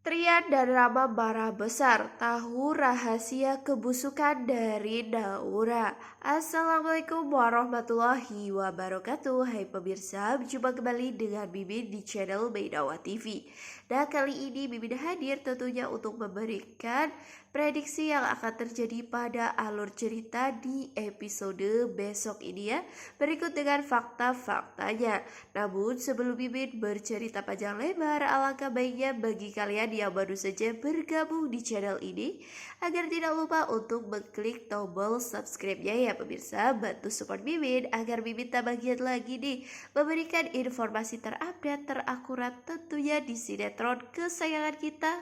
Trian dan Rama marah besar tahu rahasia kebusukan dari Naura. Assalamualaikum warahmatullahi wabarakatuh. Hai pemirsa, berjumpa kembali dengan Mimin di channel Baidawa TV. Nah, kali ini Mimin hadir tentunya untuk memberikan prediksi yang akan terjadi pada alur cerita di episode besok ini ya. Berikut dengan fakta-faktanya. Namun sebelum Mimin bercerita panjang lebar, alangkah baiknya bagi kalian yang baru saja bergabung di channel ini agar tidak lupa untuk mengklik tombol subscribe-nya ya pemirsa. Bantu support Mimin agar Mimin tambah giat lagi nih memberikan informasi terupdate, terakurat tentunya di sinetron kesayangan kita,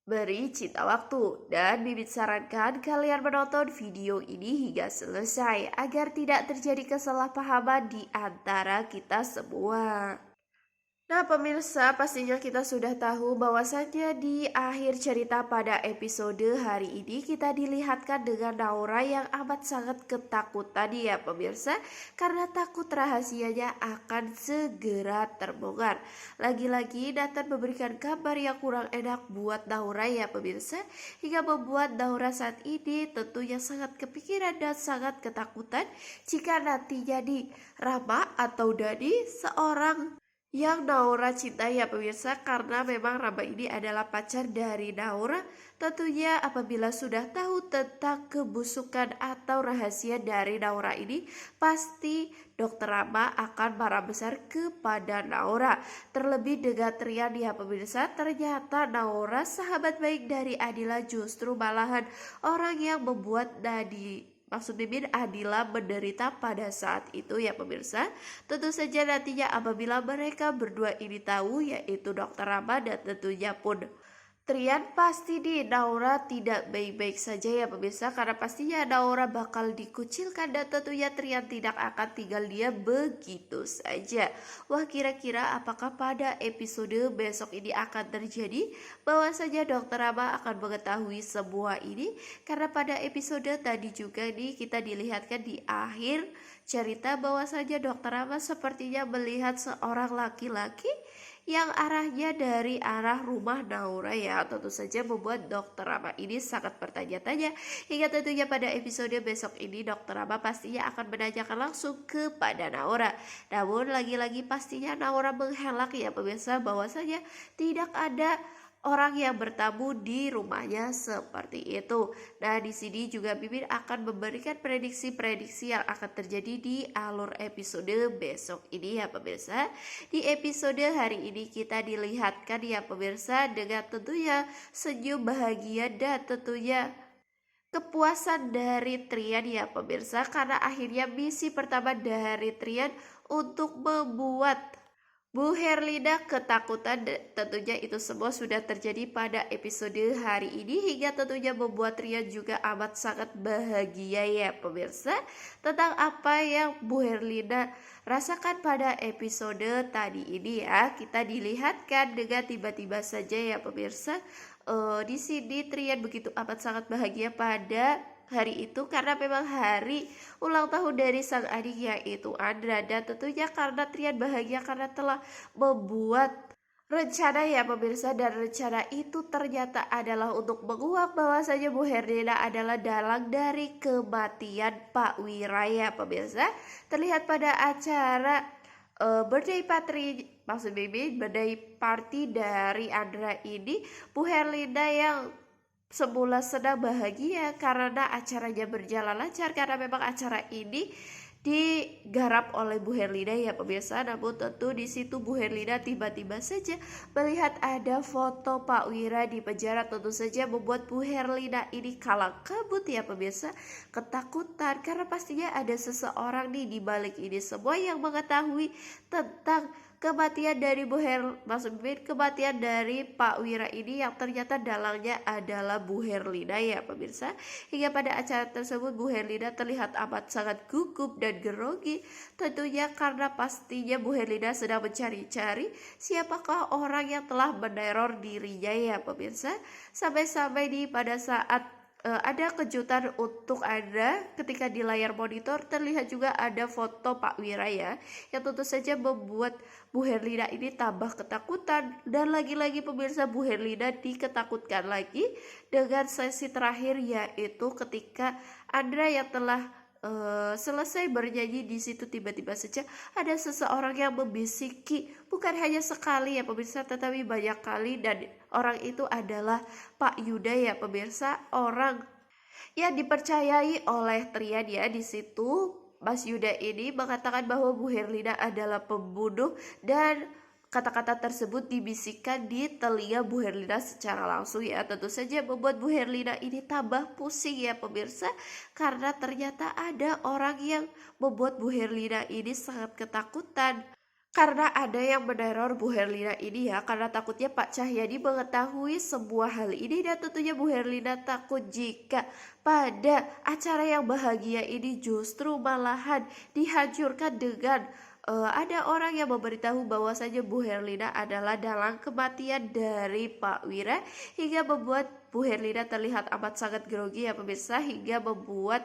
Beri Cinta Waktu. Dan Mimin sarankan kalian menonton video ini hingga selesai agar tidak terjadi kesalahpahaman di antara kita semua. Nah pemirsa, pastinya kita sudah tahu bahwasannya di akhir cerita pada episode hari ini kita dilihatkan dengan Naura yang amat sangat ketakutan ya pemirsa, karena takut rahasianya akan segera terbongkar. Lagi-lagi Nathan memberikan kabar yang kurang enak buat Naura ya pemirsa, hingga membuat Naura saat ini tentunya sangat kepikiran dan sangat ketakutan jika nantinya di Rama atau Dani seorang yang Naura cintai ya pemirsa, karena memang Rama ini adalah pacar dari Naura. Tentunya apabila sudah tahu tentang kebusukan atau rahasia dari Naura ini, pasti Dokter Rama akan marah besar kepada Naura. Terlebih dengan Trian ya pemirsa, ternyata Naura sahabat baik dari Adila justru malahan orang yang membuat Maksud Mimin Adila menderita pada saat itu ya pemirsa. Tentu saja nantinya apabila mereka berdua ini tahu, yaitu Dokter Rama dan tentunya pun Trian, pasti di Naura tidak baik-baik saja ya pemirsa, karena pastinya Naura bakal dikucilkan dan tentunya Trian tidak akan tinggal dia begitu saja. Wah, kira-kira apakah pada episode besok ini akan terjadi bahwasanya Dokter Rama akan mengetahui semua ini? Karena pada episode tadi juga nih kita dilihatkan di akhir cerita bahwasanya Dokter Rama sepertinya melihat seorang laki-laki yang arahnya dari arah rumah Naura ya. Tentu saja membuat Dokter Rama ini sangat bertanya-tanya, hingga tentunya pada episode besok ini Dokter Rama pastinya akan menanyakan langsung kepada Naura. Namun lagi-lagi pastinya Naura menghelak ya pemirsa, bahwasanya tidak ada orang yang bertamu di rumahnya seperti itu. Nah, di sini juga Mimin akan memberikan prediksi-prediksi yang akan terjadi di alur episode besok ini ya pemirsa. Di episode hari ini kita dilihatkan ya pemirsa dengan tentunya senyum bahagia dan tentunya kepuasan dari Trian ya pemirsa, karena akhirnya misi pertama dari Trian untuk membuat Bu Herlina ketakutan, tentunya itu semua sudah terjadi pada episode hari ini, hingga tentunya membuat Trian juga amat sangat bahagia ya pemirsa tentang apa yang Bu Herlina rasakan pada episode tadi ini ya. Kita dilihatkan dengan tiba-tiba saja ya pemirsa, di sini Trian begitu amat sangat bahagia pada hari itu karena memang hari ulang tahun dari sang adik yaitu Andra, dan tentunya karena Trian bahagia karena telah membuat rencana ya pemirsa, dan rencana itu ternyata adalah untuk menguak bahwasanya Bu Herlina adalah dalang dari kematian Pak Wira ya pemirsa. Terlihat pada acara birthday party dari Andra ini, Bu Herlina yang semula sedang bahagia karena acaranya berjalan lancar, karena memang acara ini digarap oleh Bu Herlina ya pemirsa. Namun tentu di situ Bu Herlina tiba-tiba saja melihat ada foto Pak Wira di penjara. Tentu saja membuat Bu Herlina ini kalang kabut ya pemirsa, ketakutan karena pastinya ada seseorang nih di balik ini semua yang mengetahui tentang kematian dari kematian dari Pak Wira ini, yang ternyata dalangnya adalah Bu Herlina ya pemirsa. Hingga pada acara tersebut Bu Herlina terlihat amat sangat gugup dan grogi, tentunya karena pastinya Bu Herlina sedang mencari-cari siapakah orang yang telah meneror dirinya ya pemirsa. Sampai-sampai pada saat ada kejutan untuk Anda ketika di layar monitor terlihat juga ada foto Pak Wira ya, yang tentu saja membuat Bu Herlina ini tambah ketakutan. Dan lagi-lagi pemirsa, Bu Herlina diketakutkan lagi dengan sesi terakhir, yaitu ketika Andra yang telah selesai bernyanyi, di situ tiba-tiba saja ada seseorang yang membisiki, bukan hanya sekali ya pemirsa, tetapi banyak kali, dan orang itu adalah Pak Yuda ya pemirsa, orang yang dipercayai oleh Trian ya. Di situ Mas Yuda ini mengatakan bahwa Bu Herlina adalah pembunuh, dan kata-kata tersebut dibisikkan di telinga Bu Herlina secara langsung ya. Tentu saja membuat Bu Herlina ini tambah pusing ya pemirsa, karena ternyata ada orang yang membuat Bu Herlina ini sangat ketakutan. Karena ada yang meneror Bu Herlina ini ya, karena takutnya Pak Cahyadi mengetahui semua hal ini, dan tentunya Bu Herlina takut jika pada acara yang bahagia ini justru malahan dihancurkan dengan ada orang yang memberitahu bahwasanya Bu Herlina adalah dalang kematian dari Pak Wira, hingga membuat Bu Herlina terlihat amat sangat grogi ya pemirsa, hingga membuat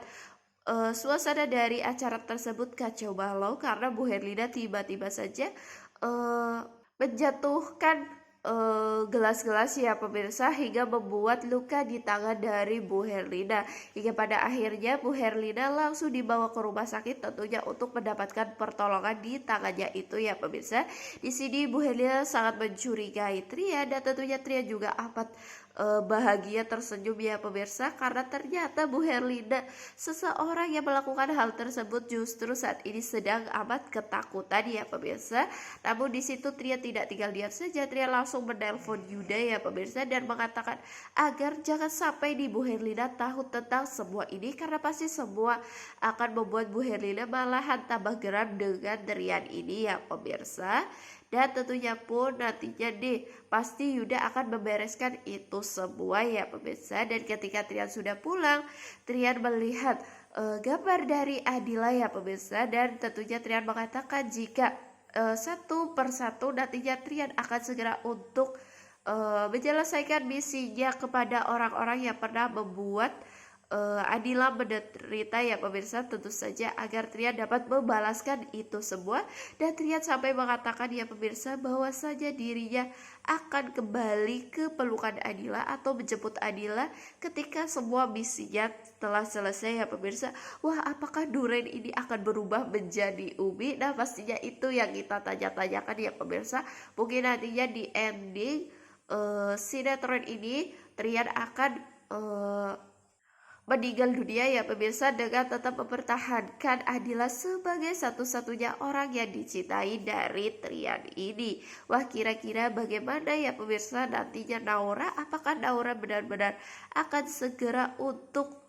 suasana dari acara tersebut kacau balau, karena Bu Herlina tiba-tiba saja menjatuhkan gelas-gelas ya pemirsa, hingga membuat luka di tangan dari Bu Herlina, hingga pada akhirnya Bu Herlina langsung dibawa ke rumah sakit tentunya untuk mendapatkan pertolongan di tangannya itu ya pemirsa. Di sini Bu Herlina sangat mencurigai Trian, dan tentunya Trian juga amat bahagia tersenyum ya pemirsa, karena ternyata Bu Herlina, seseorang yang melakukan hal tersebut, justru saat ini sedang amat ketakutan ya pemirsa. Namun di situ Trian tidak tinggal diam saja, Trian langsung menelpon Yuda ya pemirsa, dan mengatakan agar jangan sampai Bu Herlina tahu tentang semua ini, karena pasti semua akan membuat Bu Herlina malahan tambah geram dengan Trian ini ya pemirsa. Dan tentunya pun nantinya pasti Yuda akan membereskan itu semua ya pemirsa. Dan ketika Trian sudah pulang, Trian melihat gambar dari Adila ya pemirsa, dan tentunya Trian mengatakan jika satu persatu nantinya Trian akan segera untuk menyelesaikan misinya kepada orang-orang yang pernah membuat Adila menderita ya pemirsa, tentu saja agar Trian dapat membalaskan itu semua. Dan Trian sampai mengatakan ya pemirsa, bahwa saja dirinya akan kembali ke pelukan Adila atau menjemput Adila ketika semua misinya telah selesai ya pemirsa. Wah, apakah Duren ini akan berubah menjadi Umi? Nah, pastinya itu yang kita tanya-tanyakan ya pemirsa. Mungkin nantinya di ending sinetron ini Trian akan meninggal dunia ya pemirsa, dengan tetap mempertahankan Adila sebagai satu-satunya orang yang dicintai dari Trian ini. Wah, kira-kira bagaimana ya pemirsa nantinya Naura? Apakah Naura benar-benar akan segera untuk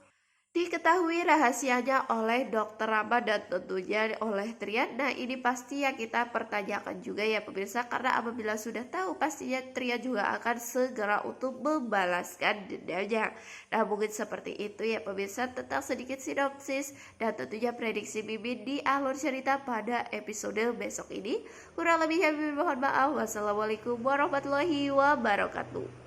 diketahui rahasianya oleh Dokter Rama dan tentunya oleh Trian? Nah, ini pasti yang kita pertanyakan juga ya pemirsa, karena apabila sudah tahu pastinya Trian juga akan segera untuk membalaskan dendamnya. Nah, mungkin seperti itu ya pemirsa tentang sedikit sinopsis dan tentunya prediksi Mimin di alur cerita pada episode besok ini. Kurang lebihnya Mimin mohon maaf. Wassalamualaikum warahmatullahi wabarakatuh.